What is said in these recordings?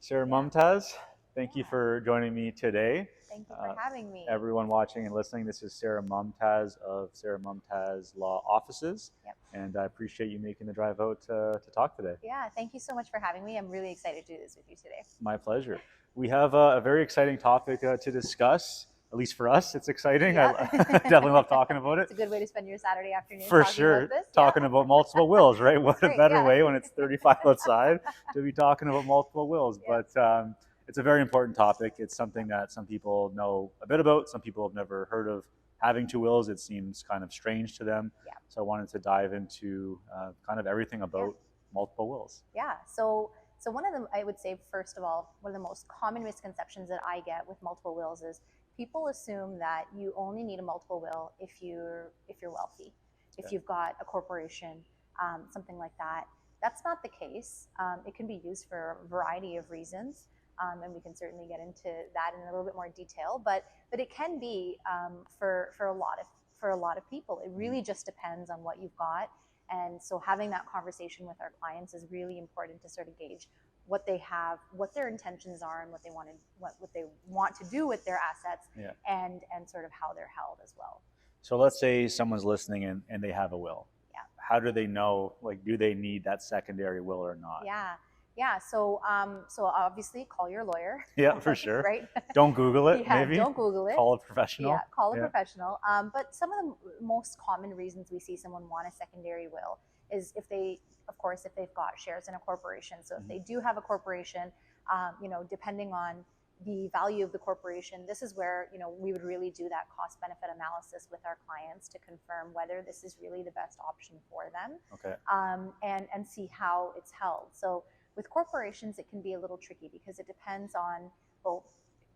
Sarah Yeah, Mumtaz, thank you yeah. for joining me today. Thank you for having me. Everyone watching and listening, this is Sarah Mumtaz of Sarah Mumtaz Law Offices, Yep. and I appreciate you making the drive out to talk today. Yeah, thank you so much for having me. I'm really excited to do this with you today. My pleasure. We have a very exciting topic to discuss. At least for us, it's exciting. I Yeah. definitely love talking about it. It's a good way to spend your Saturday afternoon For talking about sure, this. talking Yeah. about multiple wills, right? What That's a great. better Yeah. way when it's 35 outside to be talking about multiple wills. Yeah. But it's a very important topic. It's something that some people know a bit about. Some people have never heard of having two wills. It seems kind of strange to them. Yeah. So I wanted to dive into kind of everything about multiple wills. Yeah. So one of them, I would say, first of all, one of the most common misconceptions that I get with multiple wills is people assume that you only need a multiple will if you're wealthy, if you've got a corporation, something like that. That's not the case. It can be used for a variety of reasons, and we can certainly get into that in a little bit more detail. But it can be for a lot of people. It really just depends on what you've got. And so having that conversation with our clients is really important to sort of gauge what they have, what their intentions are, and what they want to do with their assets, and sort of how they're held as well. So let's say someone's listening and they have a will. Yeah. How do they know, like, do they need that secondary will or not? Yeah. So obviously call your lawyer. Yeah, for sure. Right. Don't Google it. Yeah, maybe don't Google it. Call a professional. Yeah, call a professional. But some of the most common reasons we see someone want a secondary will is if they've got shares in a corporation. So if they do have a corporation, depending on the value of the corporation, this is where we would really do that cost benefit analysis with our clients to confirm whether this is really the best option for them. Okay. And see how it's held. So with corporations, it can be a little tricky because it depends on, well,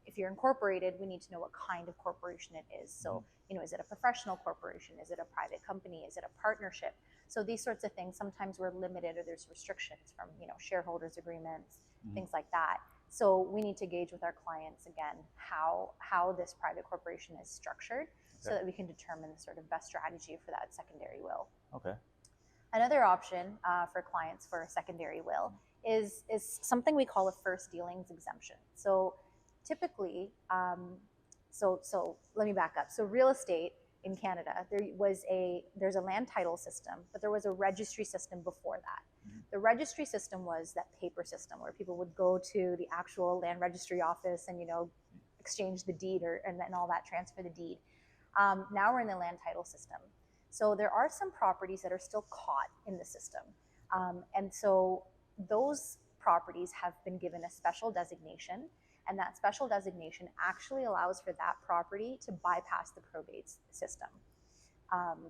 if you're incorporated, we need to know what kind of corporation it is. So, is it a professional corporation? Is it a private company? Is it a partnership? So these sorts of things, sometimes we're limited or there's restrictions from, shareholders agreements, things like that. So we need to gauge with our clients, again, how this private corporation is structured so that we can determine the sort of best strategy for that secondary will. Okay. Another option for clients for a secondary will is something we call a first dealings exemption. So typically, so let me back up. So real estate in Canada, there's a land title system, but there was a registry system before that. The registry system was that paper system where people would go to the actual land registry office and exchange the deed and then all that, transfer the deed. Now we're in the land title system. So there are some properties that are still caught in the system. And so those properties have been given a special designation, and that special designation actually allows for that property to bypass the probate system,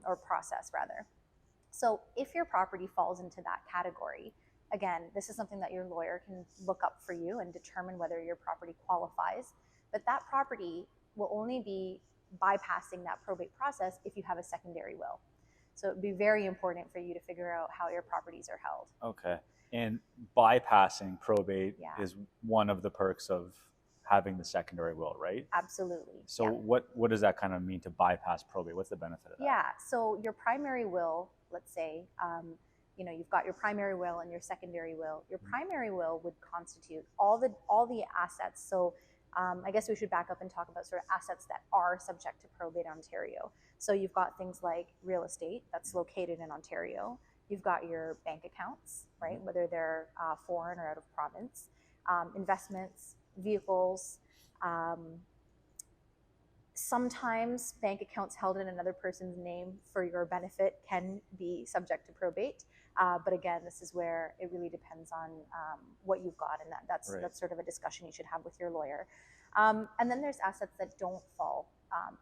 or process rather. So if your property falls into that category, again, this is something that your lawyer can look up for you and determine whether your property qualifies, but that property will only be bypassing that probate process if you have a secondary will. So it'd be very important for you to figure out how your properties are held. Okay. And bypassing probate is one of the perks of having the secondary will, right? Absolutely. So what does that kind of mean to bypass probate? What's the benefit of that? Yeah. So your primary will, let's say, you've got your primary will and your secondary will. Your primary will would constitute all the assets. So I guess we should back up and talk about sort of assets that are subject to probate in Ontario. So you've got things like real estate that's located in Ontario. You've got your bank accounts, right, whether they're foreign or out of province, investments, vehicles. Sometimes bank accounts held in another person's name for your benefit can be subject to probate. But again, this is where it really depends on what you've got, and that's sort of a discussion you should have with your lawyer. And then there's assets that don't fall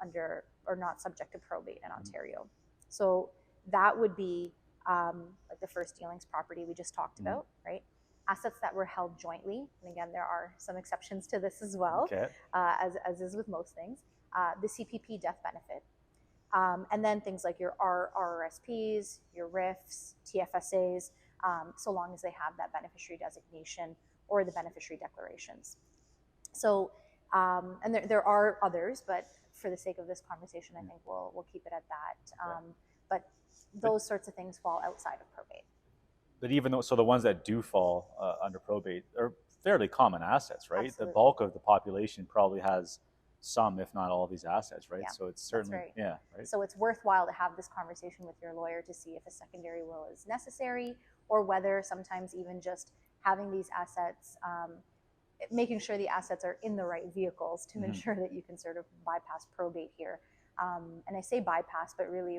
under or not subject to probate in Ontario. So that would be like the first dealings property we just talked about, right? Assets that were held jointly, and again, there are some exceptions to this as well, as is with most things. The CPP death benefit. And then things like your RRSPs, your RIFs, TFSAs, so long as they have that beneficiary designation or the beneficiary declarations. So, and there are others, but for the sake of this conversation, I think we'll keep it at that. But those sorts of things fall outside of probate. But even though, so the ones that do fall under probate are fairly common assets, right? The Absolutely. bulk of the population probably has some, if not all, of these assets, right? Yeah, So it's that's certainly, right. yeah, right. So it's worthwhile to have this conversation with your lawyer to see if a secondary will is necessary, or whether sometimes even just having these assets, making sure the assets are in the right vehicles to Mhm. ensure that you can sort of bypass probate here. And I say bypass, but really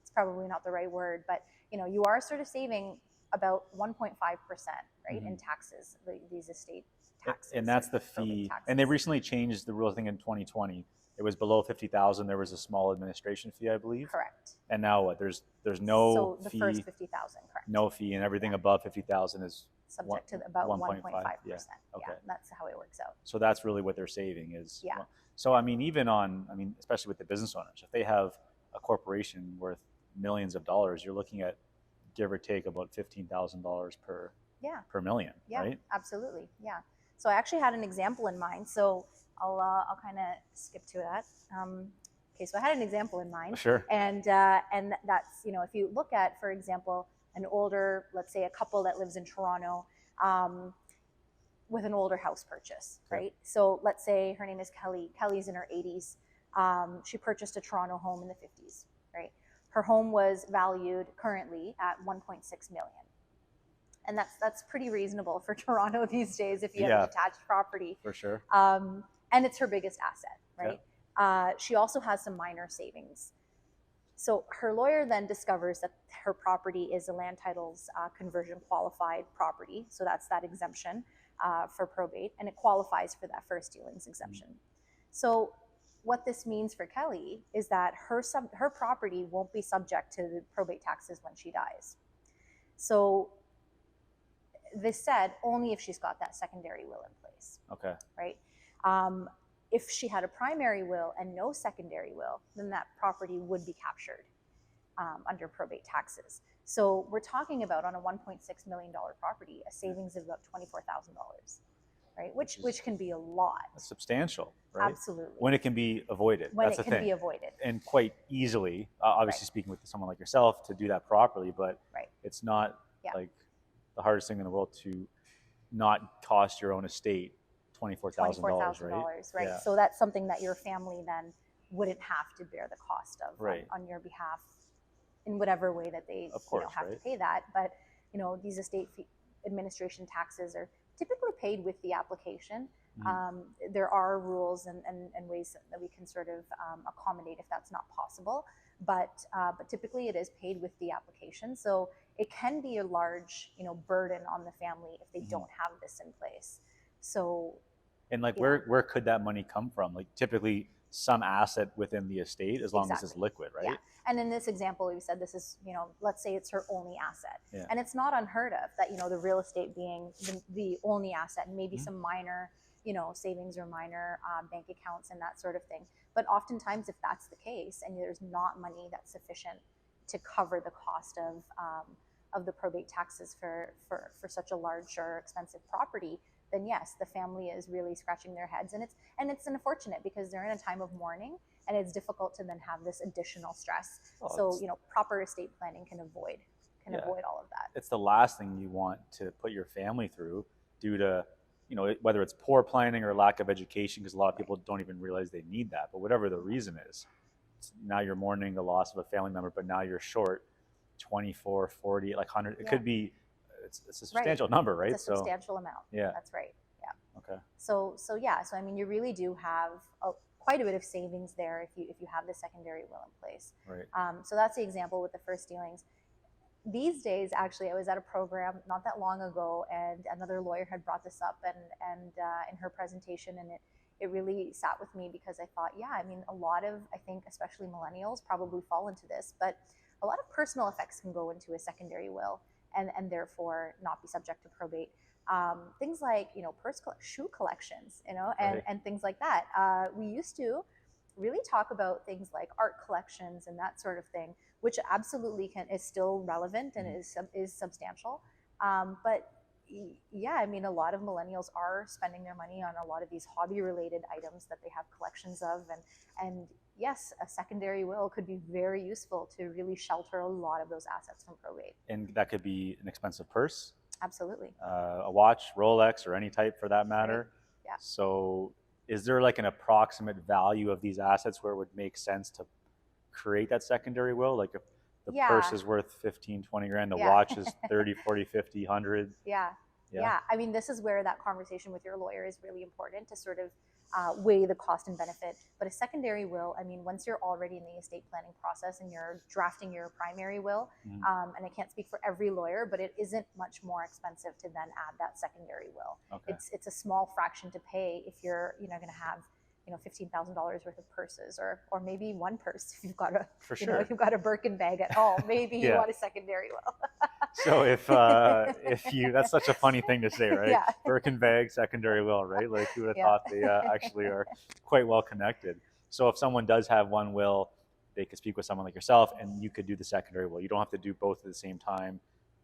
it's probably not the right word. But you are sort of saving about 1.5%, right, in Mhm. taxes, these estate taxes, And that's or the probate fee. And they taxes. recently changed the rule, I think in 2020. It was below 50,000. There was a small administration fee, I believe. Correct. And now what? There's no So the first fee, 50,000, correct? no fee, and everything Yeah. above 50,000 is Subject to about 1.5. 1.5%. Yeah. Okay. Yeah, that's how it works out. So that's really what they're saving is. Yeah. So I mean, even on, I mean, especially with the business owners, if they have a corporation worth millions of dollars, you're looking at give or take about $15,000 Yeah. per million, Yeah, right? absolutely. Yeah. So I actually had an example in mind. So I'll kind of skip to that. Okay, so I had an example in mind, Sure. and that's if you look at, for example, an older, let's say a couple that lives in Toronto, with an older house purchase, Okay. right? So let's say her name is Kelly. Kelly's in her 80s. She purchased a Toronto home in the 50s, right? Her home was valued currently at 1.6 million. And that's pretty reasonable for Toronto these days if you have Yeah. a detached property. For sure. And it's her biggest asset, right? She also has some minor savings. So her lawyer then discovers that her property is a land titles conversion qualified property. So that's that exemption for probate, and it qualifies for that first dealings exemption. So what this means for Kelly is that her property won't be subject to the probate taxes when she dies. So this said, only if she's got that secondary will in place. Okay. Right? If she had a primary will and no secondary will, then that property would be captured under probate taxes. So we're talking about, on a $1.6 million property, a savings of about $24,000, right? Which can be a lot. That's substantial, right? Absolutely. When it can be avoided. When That's it the can thing. be avoided. And quite easily, obviously Right. speaking with someone like yourself to do that properly, but Right. it's not Yeah. like the hardest thing in the world to not cost your own estate $24,000, right? Yeah. So that's something that your family then wouldn't have to bear the cost of Right. on your behalf in whatever way that they Of course, have right. to pay that. But these estate administration taxes are typically paid with the application. There are rules and ways that we can sort of accommodate if that's not possible, but typically it is paid with the application. So it can be a large burden on the family if they don't have this in place. So, and like where could that money come from? Like typically some asset within the estate, as long as it's liquid, right? Yeah. And in this example, we said this is, let's say it's her only asset. Yeah. And it's not unheard of that, the real estate being the only asset, and maybe some minor, savings or minor bank accounts and that sort of thing. But oftentimes, if that's the case and there's not money that's sufficient to cover the cost of the probate taxes for such a large or expensive property, then yes, the family is really scratching their heads, and it's unfortunate because they're in a time of mourning, and it's difficult to then have this additional stress. So proper estate planning can avoid all of that. It's the last thing you want to put your family through due to whether it's poor planning or lack of education, because a lot of people don't even realize they need that. But whatever the reason is, now you're mourning the loss of a family member, but now you're short 24, 40, like 100. It could be. It's a substantial number, right? It's a substantial amount. Yeah. That's right. Yeah. Okay. So I mean, you really do have quite a bit of savings there if you have the secondary will in place. Right. So that's the example with the first dealings. These days, actually, I was at a program not that long ago, and another lawyer had brought this up, and in her presentation, and it really sat with me because I thought, yeah, I mean, a lot of, I think, especially millennials probably fall into this, but a lot of personal effects can go into a secondary will, and therefore not be subject to probate. Things like shoe collections, and things like that. We used to really talk about things like art collections and that sort of thing, which absolutely is still relevant and is substantial. But yeah, I mean, a lot of millennials are spending their money on a lot of these hobby related items that they have collections of, and yes, a secondary will could be very useful to really shelter a lot of those assets from probate. And that could be an expensive purse, Absolutely. a watch, Rolex, or any type for that Right. matter. Yeah. So, is there like an approximate value of these assets where it would make sense to create that secondary will? Like if the purse Yeah. is worth 15, 20 grand, the Yeah. watch is 30, 40, 50, 100. Yeah. Yeah. Yeah. I mean, this is where that conversation with your lawyer is really important to sort of weigh the cost and benefit. But a secondary will, I mean, once you're already in the estate planning process and you're drafting your primary will, and I can't speak for every lawyer, but it isn't much more expensive to then add that secondary will. Okay. It's a small fraction to pay if you're going to have $15,000 worth of purses, or maybe one purse if you've got a For sure. you've got a Birkin bag at home. Maybe you Yeah. want a secondary will. So if you, that's such a funny thing to say, right? Yeah. Birkin bag, secondary will, right? Like who would have Yeah. thought they actually are quite well connected. So if someone does have one will, they could speak with someone like yourself, and you could do the secondary will. You don't have to do both at the same time,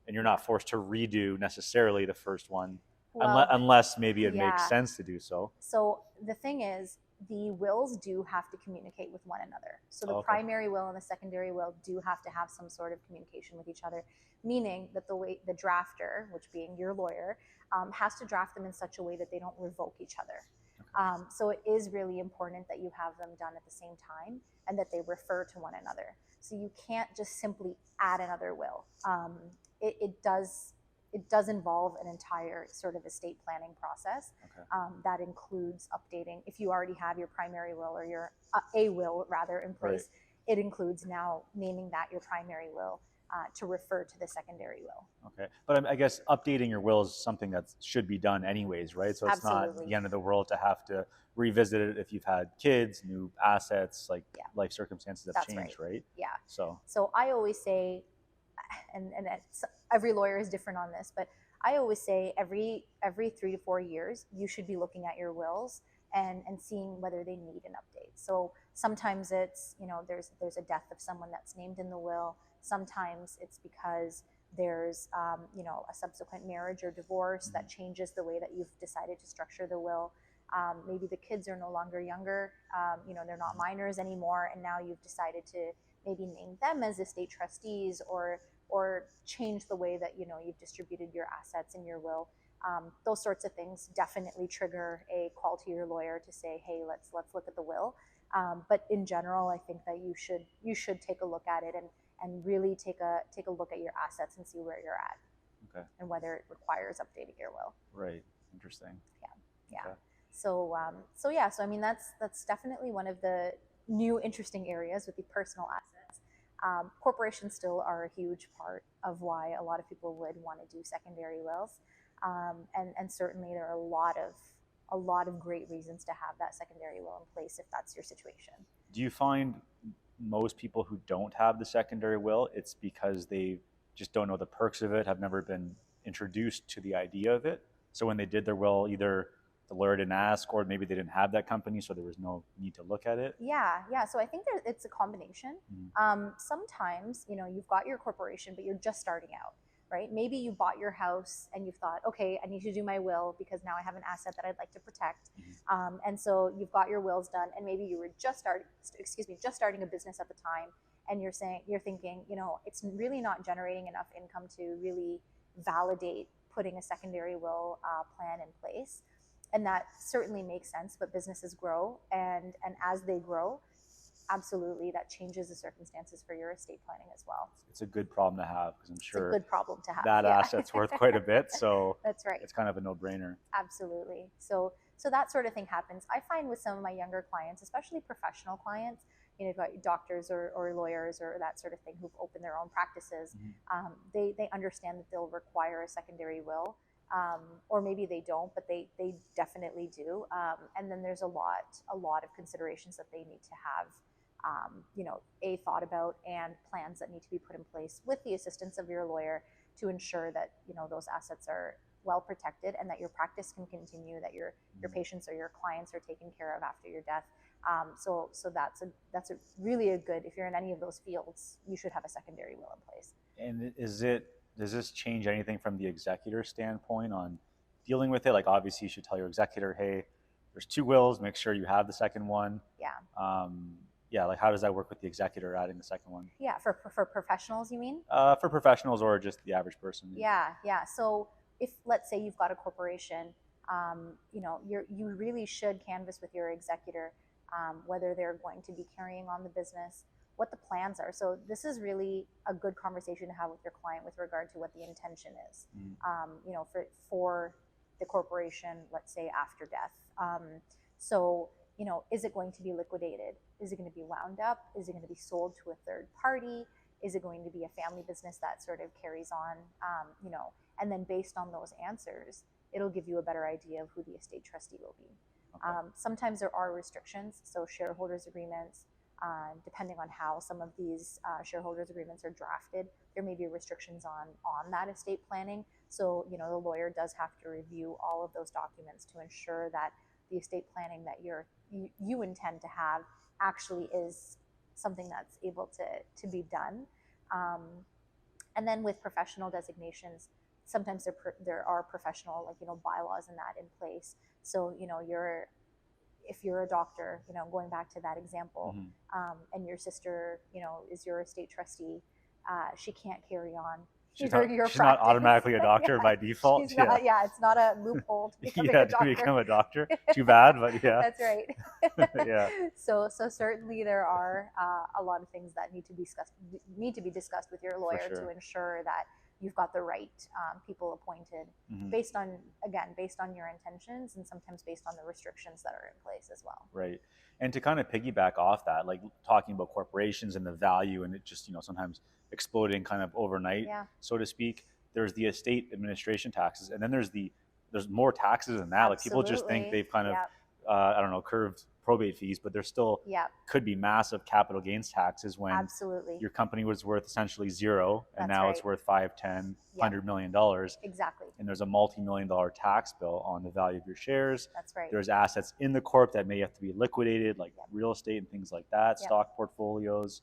and you're not forced to redo necessarily the first one, Well, unless maybe it yeah. makes sense to do so. So the thing is, the wills do have to communicate with one another. So the Okay. primary will and the secondary will do have to have some sort of communication with each other, meaning that the drafter, which being your lawyer, has to draft them in such a way that they don't revoke each other. Okay. So it is really important that you have them done at the same time and that they refer to one another. So you can't just simply add another will. It does involve an entire sort of estate planning process. Okay. That includes updating, if you already have your primary will or your a will rather in place, right. It includes now naming that your primary will to refer to the secondary will. Okay, but I guess updating your will is something that should be done anyways, right? So it's Absolutely. not the end of the world to have to revisit it if you've had kids, new assets, like life circumstances have That's changed, right? Yeah. So I always say, and every lawyer is different on this, but I always say every 3 to 4 years you should be looking at your wills and seeing whether they need an update. So sometimes it's there's a death of someone that's named in the will. Sometimes it's because there's a subsequent marriage or divorce that changes the way that you've decided to structure the will. Maybe the kids are no longer younger, they're not minors anymore, and now you've decided to maybe name them as estate trustees or change the way that you've distributed your assets in your will. Those sorts of things definitely trigger a call to your lawyer to say, hey, let's look at the will. But in general, I think that you should take a look at it and really take a look at your assets and see where you're at. Okay. And whether it requires updating your will. Right. Interesting. Yeah. Okay. So I mean that's definitely one of the new interesting areas with the personal assets. Corporations still are a huge part of why a lot of people would want to do secondary wills, and certainly there are a lot of great reasons to have that secondary will in place if that's your situation. Do you find most people who don't have the secondary will, it's because they just don't know the perks of it, have never been introduced to the idea of it? So when they did their will, either the lawyer didn't ask, or maybe they didn't have that company, so there was no need to look at it? Yeah. So I think it's a combination. Sometimes, you've got your corporation, but you're just starting out, right? Maybe you bought your house and you've thought, okay, I need to do my will because now I have an asset that I'd like to protect. And so you've got your wills done, and maybe you were just starting a business at the time, and you're thinking, it's really not generating enough income to really validate putting a secondary will plan in place. And that certainly makes sense, but businesses grow, and as they grow, absolutely, that changes the circumstances for your estate planning as well. It's a good problem to have, because I'm sure it's a good problem to have. That asset's worth quite a bit, so that's right. It's kind of a no-brainer. Absolutely. So that sort of thing happens. I find with some of my younger clients, especially professional clients, doctors or lawyers or that sort of thing who've opened their own practices, they understand that they'll require a secondary will. Or maybe they don't, but they definitely do. And then there's a lot of considerations that they need to have, thought about, and plans that need to be put in place with the assistance of your lawyer to ensure that those assets are well protected and that your practice can continue, that your patients or your clients are taken care of after your death. So that's a really a good, if you're in any of those fields, you should have a secondary will in place. And does this change anything from the executor standpoint on dealing with it? Like, obviously you should tell your executor, hey, there's 2 wills, make sure you have the second one. Yeah. Yeah, like how does that work with the executor adding the second one? Yeah, for professionals, you mean? For professionals or just the average person? Yeah. So if let's say you've got a corporation, you really should canvas with your executor whether they're going to be carrying on the business, what the plans are. So this is really a good conversation to have with your client with regard to what the intention is. For the corporation, let's say after death. So is it going to be liquidated? Is it going to be wound up? Is it going to be sold to a third party? Is it going to be a family business that sort of carries on? And then based on those answers, it'll give you a better idea of who the estate trustee will be. Okay. Sometimes there are restrictions, so shareholders agreements, depending on how some of these shareholders agreements are drafted, there may be restrictions on that estate planning. So the lawyer does have to review all of those documents to ensure that the estate planning that you intend to have actually is something that's able to be done. And then with professional designations, sometimes there are professional bylaws and that in place. So if you're a doctor, going back to that example, and your sister is your estate trustee, she can't carry on. She's not automatically a doctor by default. She's not, yeah, it's not a loophole to becoming a doctor. To become a doctor. Too bad, but yeah. That's right. Yeah. So certainly there are a lot of things that need to be discussed with your lawyer to ensure that you've got the right people appointed based on your intentions and sometimes based on the restrictions that are in place as well. Right. And to kind of piggyback off that, like talking about corporations and the value and it just, sometimes exploding kind of overnight, so to speak, there's the estate administration taxes. And then there's more taxes than that. Absolutely. Like people just think they've kind of, curved probate fees, but there still could be massive capital gains taxes when your company was worth essentially zero and now it's worth $5, $10, $100 million. Exactly. And there's a multi-million-dollar tax bill on the value of your shares. That's right. There's assets in the corp that may have to be liquidated, like real estate and things like that, stock portfolios.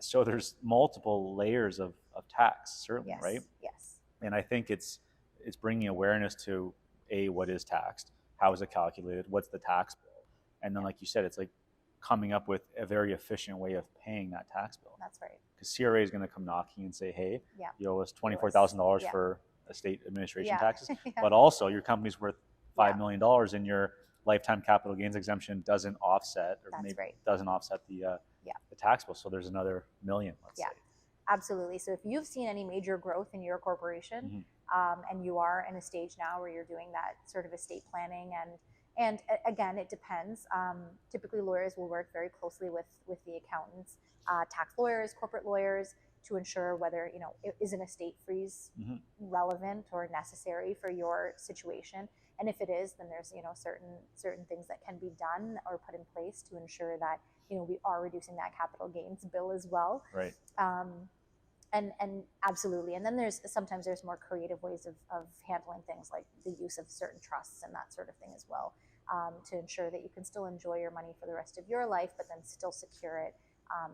So there's multiple layers of tax, certainly, right? Yes. And I think it's bringing awareness to what is taxed, how is it calculated, what's the tax bill, and then like you said, it's like coming up with a very efficient way of paying that tax bill. That's right. Because CRA is going to come knocking and say, hey, you owe us $24,000 for estate administration taxes, but also your company's worth $5 million and your lifetime capital gains exemption doesn't offset doesn't offset the tax bill. So there's another $1 million, let's say. Absolutely. So if you've seen any major growth in your corporation, and you are in a stage now where you're doing that sort of estate planning, and again, it depends. Typically, lawyers will work very closely with the accountants, tax lawyers, corporate lawyers, to ensure whether is an estate freeze relevant or necessary for your situation. And if it is, then there's certain things that can be done or put in place to ensure that we are reducing that capital gains bill as well. Right. And absolutely. And then sometimes there's more creative ways of handling things like the use of certain trusts and that sort of thing as well, to ensure that you can still enjoy your money for the rest of your life, but then still secure it.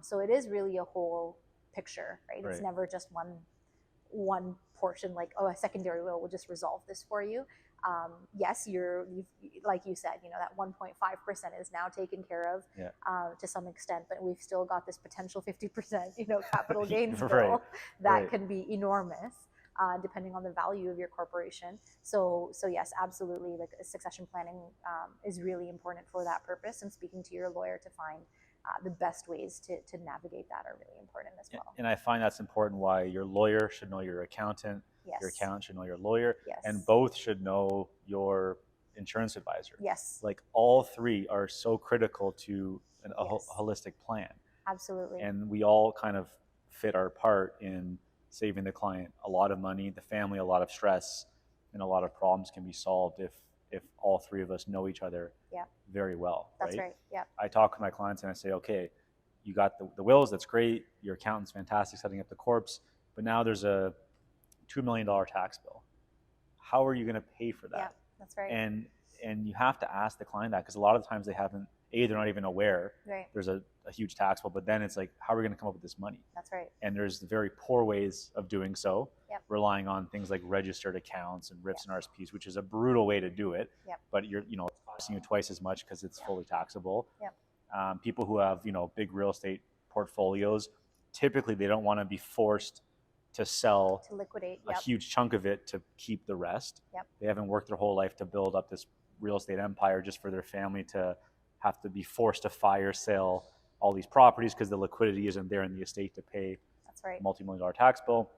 So it is really a whole picture, right? It's never just one portion, like, a secondary will just resolve this for you. Yes, you've like you said, that 1.5% is now taken care of to some extent, but we've still got this potential 50%, capital gains bill that can be enormous, depending on the value of your corporation. So yes, absolutely, like succession planning is really important for that purpose, and speaking to your lawyer to find the best ways to navigate that are really important as well. And I find that's important why your lawyer should know your accountant, your accountant should know your lawyer, and both should know your insurance advisor. Yes. Like all three are so critical to a holistic plan. Absolutely. And we all kind of fit our part in saving the client a lot of money, the family a lot of stress, and a lot of problems can be solved if all three of us know each other very well. That's right. Yeah. I talk with my clients and I say, okay, you got the wills, that's great. Your accountant's fantastic setting up the corpse, but now there's a $2 million tax bill. How are you going to pay for that? Yeah, that's right. And you have to ask the client that, because a lot of times they're not even aware there's a huge tax bill, but then it's like, how are we going to come up with this money? That's right. And there's very poor ways of doing so, relying on things like registered accounts and RIFs and RSPs, which is a brutal way to do it, but it's costing you twice as much because it's fully taxable. People who have, big real estate portfolios, typically they don't want to be forced to sell To liquidate. a Yep. huge chunk of it to keep the rest. Yep. They haven't worked their whole life to build up this real estate empire just for their family to have to be forced to fire sale all these properties because the liquidity isn't there in the estate to pay That's right. a multi-million-dollar tax bill.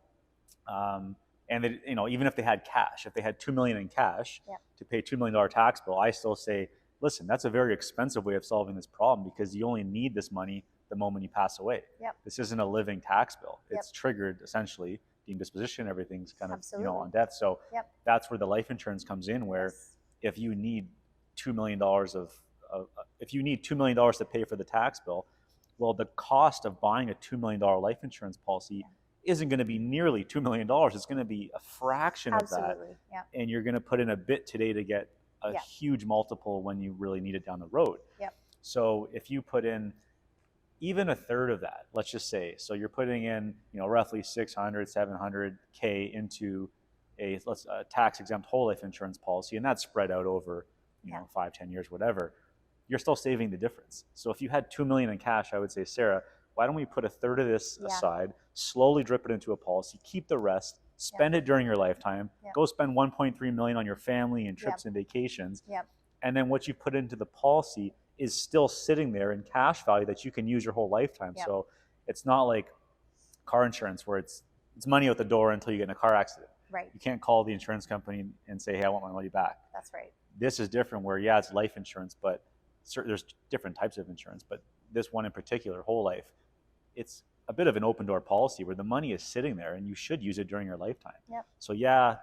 And they, even if they had cash, if they had $2 million in cash Yep. to pay $2 million tax bill, I still say, listen, that's a very expensive way of solving this problem because you only need this money the moment you pass away. Yep. This isn't a living tax bill. Yep. It's triggered essentially deemed disposition. Everything's kind of Absolutely. on death. So Yep. that's where the life insurance comes in. Where Yes. if you need $2 million if you need $2 million to pay for the tax bill, well, the cost of buying a $2 million life insurance policy isn't going to be nearly $2 million. It's going to be a fraction Absolutely. of that. Yep. And you're going to put in a bit today to get a Yep. huge multiple when you really need it down the road. Yep. So if you put in even a third of that, let's just say, so you're putting in, roughly 600, 700K into a tax exempt whole life insurance policy, and that's spread out over, 5-10 years, whatever, you're still saving the difference. So if you had $2 million in cash, I would say, Sarah, why don't we put a third of this aside, slowly drip it into a policy, keep the rest, spend it during your lifetime, go spend 1.3 million on your family and trips and vacations. And then what you put into the policy is still sitting there in cash value that you can use your whole lifetime. So it's not like car insurance where it's money out the door until you get in a car accident. Right. You can't call the insurance company and say, hey, I want my money back. That's right. This is different where, it's life insurance, but there's different types of insurance. But this one in particular, whole life, it's a bit of an open door policy where the money is sitting there and you should use it during your lifetime. Yep. So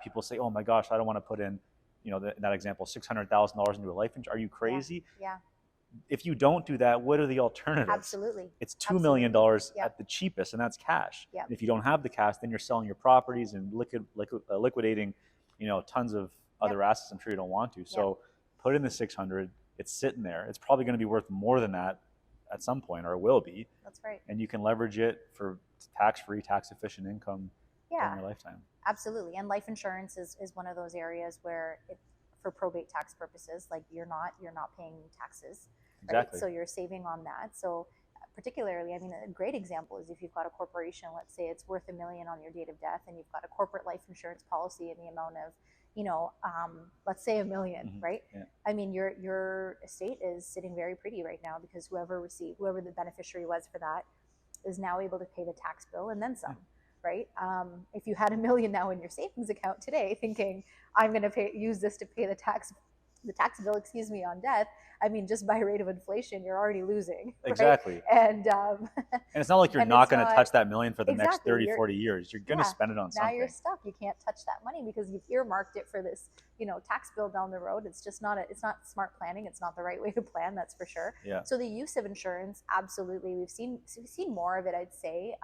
people say, oh my gosh, I don't want to put in, that example, $600,000 into a life insurance. Are you crazy? Yeah. If you don't do that, what are the alternatives? Absolutely. It's $2 million at the cheapest, and that's cash. Yep. And if you don't have the cash, then you're selling your properties and liquidating, tons of other assets. I'm sure you don't want to. So put in the 600. It's sitting there. It's probably going to be worth more than that at some point, or it will be. That's right. And you can leverage it for tax-free, tax-efficient income during your lifetime. Absolutely. And life insurance is one of those areas where for probate tax purposes, like you're not paying taxes. Exactly. Right? So you're saving on that. So particularly, I mean, a great example is if you've got a corporation, let's say it's worth $1 million on your date of death, and you've got a corporate life insurance policy in the amount of, let's say $1 million, right? Yeah. I mean, your estate is sitting very pretty right now because whoever the beneficiary was for that is now able to pay the tax bill and then some. Right? If you had $1 million now in your savings account today, thinking I'm going to use this to pay the tax bill, on death. I mean, just by rate of inflation, you're already losing. Exactly. Right? And it's not like you're not going to touch that $1 million for the next 30, 40 years. You're going to spend it on something. Now you're stuck. You can't touch that money because you've earmarked it for this, tax bill down the road. It's just it's not smart planning. It's not the right way to plan. That's for sure. Yeah. So the use of insurance, absolutely, we've seen more of it. I'd say.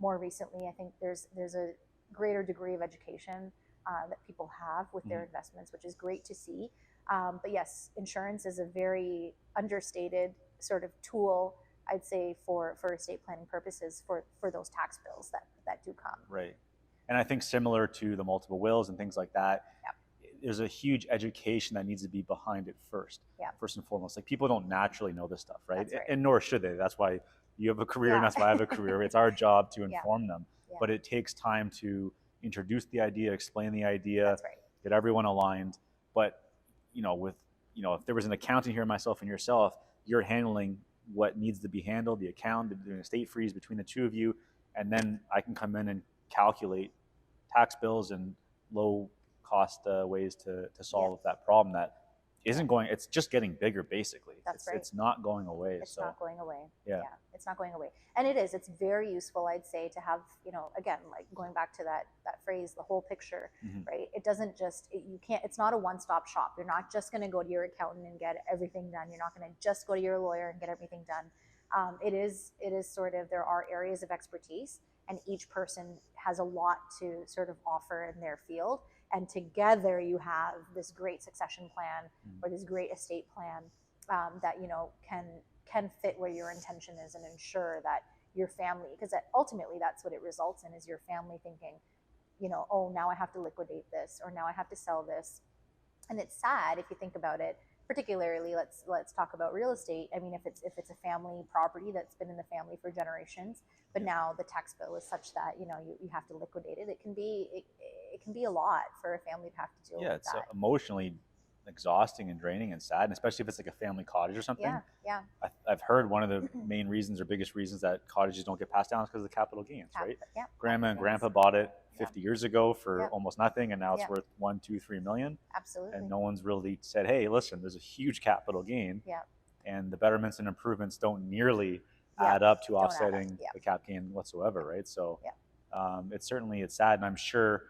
More recently, I think there's a greater degree of education that people have with their investments, which is great to see. But yes, insurance is a very understated sort of tool, I'd say, for estate planning purposes for those tax bills that do come. Right. And I think similar to the multiple wills and things like that, there's a huge education that needs to be behind it first and foremost. Like people don't naturally know this stuff, right? And nor should they. That's why you have a career and that's why I have a career. It's our job to inform them. But it takes time to introduce the idea, explain the idea, get everyone aligned. But, if there was an accountant here, myself and yourself, you're handling what needs to be handled, the account, doing a state freeze between the two of you. And then I can come in and calculate tax bills and low cost ways to solve that problem that isn't going, it's just getting bigger basically. It's not going away. It's not going away. Yeah. It's not going away. And it's very useful, I'd say, to have, again, like going back to that phrase, the whole picture, right? It doesn't just, it's not a one-stop shop. You're not just going to go to your accountant and get everything done. You're not going to just go to your lawyer and get everything done. It is sort of, there are areas of expertise and each person has a lot to sort of offer in their field. And together you have this great succession plan or this great estate plan that, can fit where your intention is and ensure that your family, because ultimately that's what it results in, is your family thinking, oh, now I have to liquidate this or now I have to sell this. And it's sad if you think about it, particularly let's talk about real estate. I mean, if it's a family property that's been in the family for generations, but now the tax bill is such that you have to liquidate it. It can be a lot for a family to have to deal Yeah, with it's that. emotionally exhausting and draining and sad, and especially if it's like a family cottage or something. Yeah, yeah. I've heard one of the main reasons or biggest reasons that cottages don't get passed down is because of the capital gains, right? Yeah, Grandma and capital gains. grandpa bought it Yeah, 50 years ago for yeah, almost nothing, and now it's yeah. worth 1, 2, 3 million. And Absolutely. no one's really said, hey, listen, there's a huge capital gain, Yeah, and the betterments and improvements don't nearly yeah. add up to Don't add up. offsetting Yeah, the cap gain whatsoever, right? So yeah, it's sad, and I'm sure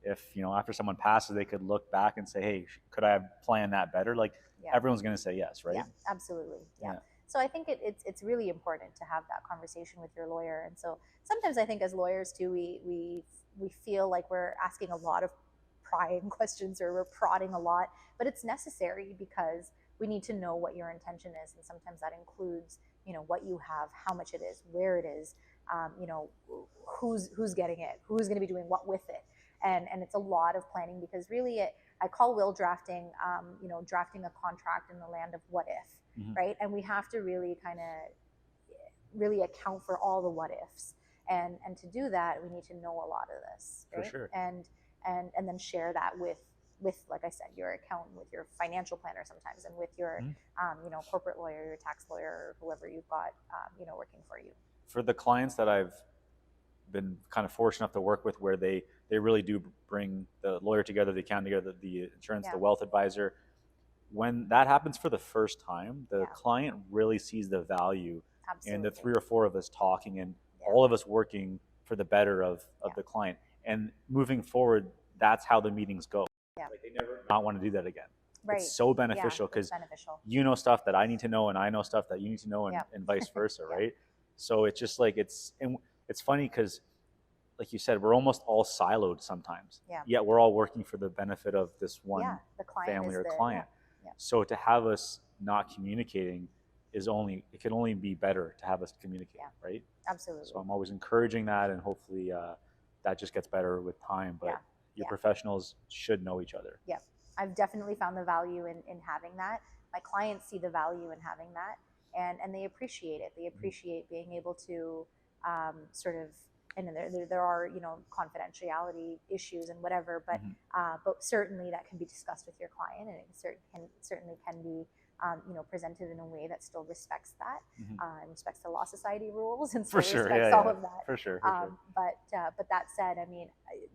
if after someone passes, they could look back and say, hey, could I have planned that better? Like yeah. everyone's going to say yes, right? Yeah, absolutely. Yeah. Yeah. So I think it's really important to have that conversation with your lawyer. And so sometimes I think as lawyers too, we feel like we're asking a lot of prying questions or we're prodding a lot, but it's necessary because we need to know what your intention is, and sometimes that includes what you have, how much it is, where it is, you know, who's getting it, who's going to be doing what with it, and it's a lot of planning because really I call will drafting, drafting a contract in the land of what if, Mm-hmm. right? And we have to really kind of really account for all the what ifs, and to do that, we need to know a lot of this, right? For sure. And then share that with like I said, your accountant, with your financial planner sometimes, and with your corporate lawyer, your tax lawyer, or whoever you've got working for you. For the clients that I've been kind of fortunate enough to work with, where they really do bring the lawyer together, the accountant together, the insurance, the wealth advisor, when that happens for the first time, the client really sees the value in the 3 or 4 of us talking and all of us working for the better of the client. And moving forward, that's how the meetings go. Like they never not want to do that again. Right. It's so beneficial because you know stuff that I need to know, and I know stuff that you need to know, and vice versa, right? So it's just like it's funny because, like you said, we're almost all siloed sometimes. Yet we're all working for the benefit of this one family or client. So to have us not communicating it can only be better to have us communicate, right? Absolutely. So I'm always encouraging that, and hopefully that just gets better with time. But your professionals should know each other. Yeah, I've definitely found the value in having that. My clients see the value in having that, and they appreciate it. They appreciate being able to sort of, and there are confidentiality issues and whatever, but certainly that can be discussed with your client, and it certainly can be presented in a way that still respects that, and respects the Law Society rules, and still respects all of that. For sure. But that said, I mean,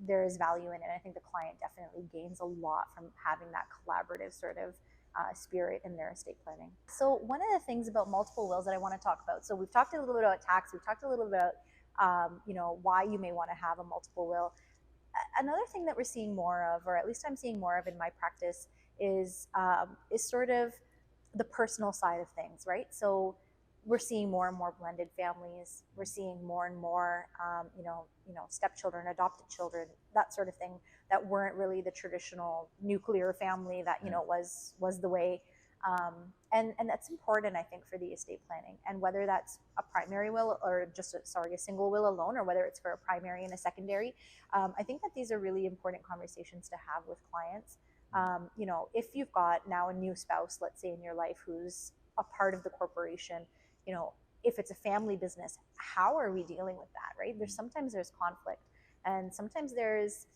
there is value in it. I think the client definitely gains a lot from having that collaborative sort of spirit in their estate planning. So one of the things about multiple wills that I want to talk about, so we've talked a little bit about tax, we've talked a little bit about why you may want to have a multiple will. Another thing that we're seeing more of, or at least I'm seeing more of in my practice, is sort of the personal side of things, right? So we're seeing more and more blended families. We're seeing more and more, stepchildren, adopted children, that sort of thing, that weren't really the traditional nuclear family that was the way. And that's important, I think, for the estate planning. And whether that's a primary will or just a single will alone, or whether it's for a primary and a secondary, I think that these are really important conversations to have with clients. If you've got now a new spouse, let's say in your life, who's a part of the corporation, if it's a family business, how are we dealing with that, right? Sometimes there's conflict, and sometimes there's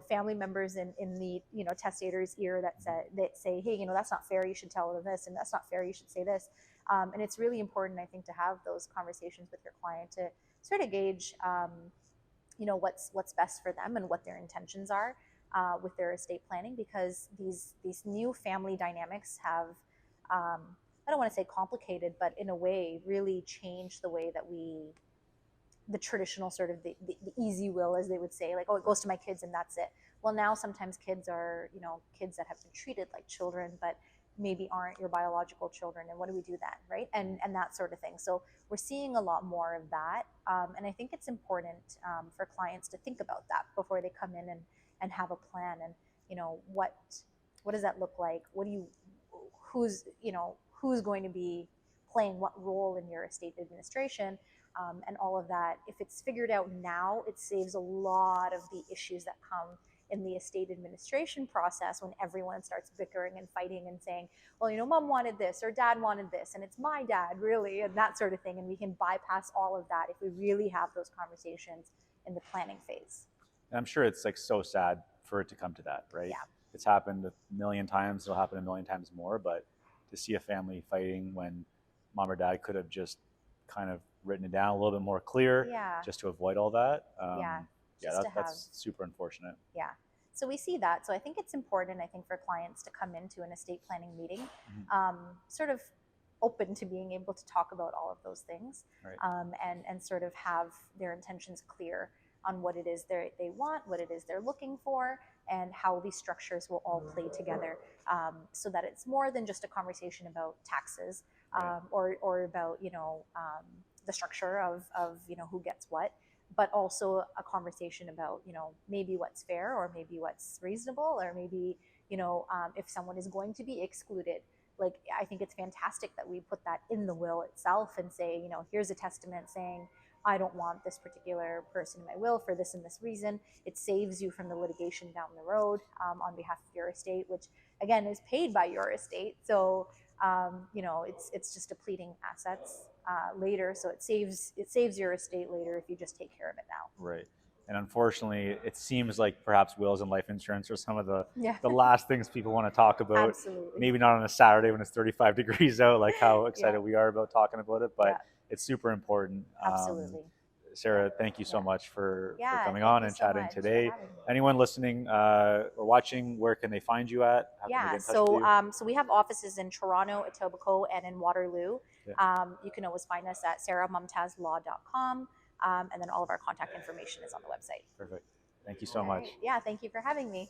family members in the testator's ear that say, hey, that's not fair, you should tell them this, and that's not fair, you should say this. And it's really important, I think, to have those conversations with your client to sort of gauge what's best for them and what their intentions are with their estate planning, because these new family dynamics have I don't want to say complicated, but in a way really changed the way that the traditional sort of the easy will, as they would say, like, oh, it goes to my kids and that's it. Well, now sometimes kids are kids that have been treated like children but maybe aren't your biological children, and what do we do then, right? And that sort of thing. So we're seeing a lot more of that, and I think it's important for clients to think about that before they come in and have a plan. And what does that look like? Who's going to be playing what role in your estate administration, and all of that. If it's figured out now, it saves a lot of the issues that come in the estate administration process when everyone starts bickering and fighting and saying, well, mom wanted this or dad wanted this and it's my dad really, and that sort of thing. And we can bypass all of that if we really have those conversations in the planning phase. And I'm sure it's like so sad for it to come to that, right? Yeah. It's happened a million times. It'll happen a million times more. But to see a family fighting when mom or dad could have just kind of written it down a little bit more clear, just to avoid all that. That's super unfortunate. Yeah. So we see that. So I think it's important, I think, for clients to come into an estate planning meeting, sort of open to being able to talk about all of those things, right. And sort of have their intentions clear on what it is they want, what it is they're looking for, and how these structures will all play together, so that it's more than just a conversation about taxes, Right. or about the structure of who gets what, but also a conversation about maybe what's fair or maybe what's reasonable, or maybe if someone is going to be excluded. Like, I think it's fantastic that we put that in the will itself and say, here's a testament saying, I don't want this particular person in my will for this and this reason. It saves you from the litigation down the road, on behalf of your estate, which again is paid by your estate. So it's just depleting assets later. So it saves your estate later if you just take care of it now. Right. And unfortunately, it seems like perhaps wills and life insurance are some of the Yeah. last things people want to talk about. Absolutely. Maybe not on a Saturday when it's 35 degrees out, like how excited we are about talking about it, but it's super important. Absolutely. Sarah, thank you so much for coming thank on you and so chatting much for today. having me. Anyone listening or watching, where can they find you at? How can they get in touch with you? So we have offices in Toronto, Etobicoke, and in Waterloo. Yeah. You can always find us at sarahmumtazlaw.com, and then all of our contact information is on the website. Perfect. Thank you so much. Yeah, thank you for having me.